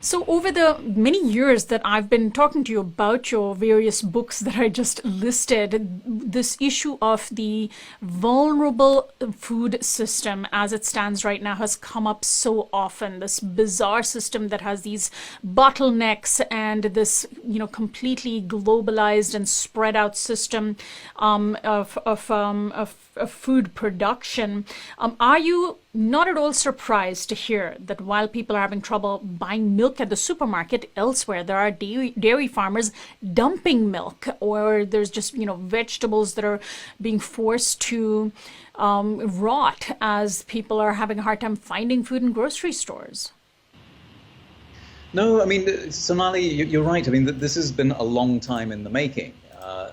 So, over the many years that I've been talking to you about your various books that I just listed, this issue of the vulnerable food system as it stands right now has come up so often. This bizarre system that has these bottlenecks and this, completely globalized and spread out system of food production. Are you not at all surprised to hear that while people are having trouble buying milk at the supermarket, elsewhere there are dairy farmers dumping milk, or there's just vegetables that are being forced to rot as people are having a hard time finding food in grocery stores? No, I mean, Sonali, you're right. I mean, this has been a long time in the making.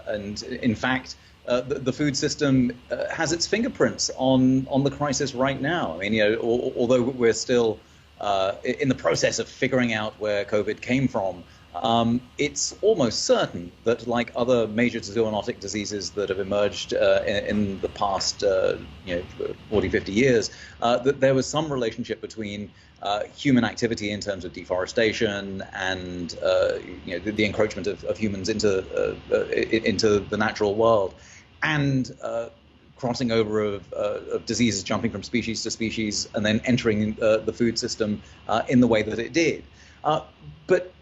And in fact, the food system has its fingerprints on the crisis right now. I mean, although we're still in the process of figuring out where COVID came from, it's almost certain that, like other major zoonotic diseases that have emerged in the past 40, 50 years, that there was some relationship between human activity in terms of deforestation and the encroachment of humans into the natural world, and crossing over of diseases jumping from species to species and then entering the food system in the way that it did. But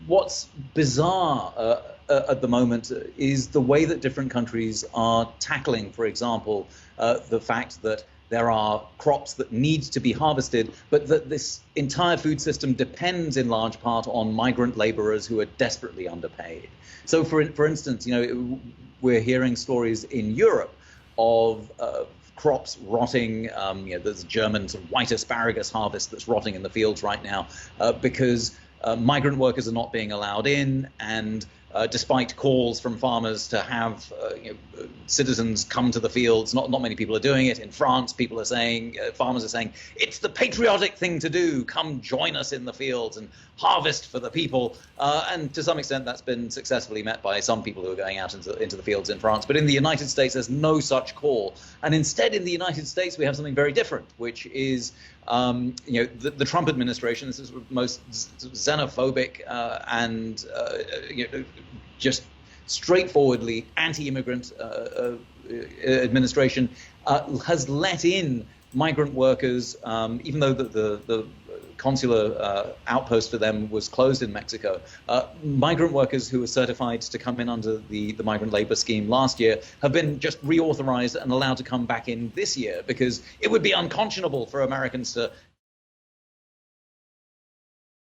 what's bizarre at the moment is the way that different countries are tackling, for example, the fact that there are crops that need to be harvested, but that this entire food system depends in large part on migrant laborers who are desperately underpaid. So, for instance, we're hearing stories in Europe of crops rotting. There's a German sort of white asparagus harvest that's rotting in the fields right now because migrant workers are not being allowed in, and despite calls from farmers to have citizens come to the fields, not many people are doing it. In France, people are saying, farmers are saying, it's the patriotic thing to do. Come join us in the fields and harvest for the people. And to some extent, that's been successfully met by some people who are going out into the fields in France. But in the United States, there's no such call. And instead, in the United States, we have something very different, which is the Trump administration. This is the most xenophobic and just straightforwardly anti-immigrant administration has let in migrant workers, even though the consular outpost for them was closed in Mexico. Migrant workers who were certified to come in under the migrant labor scheme last year have been just reauthorized and allowed to come back in this year, because it would be unconscionable for Americans to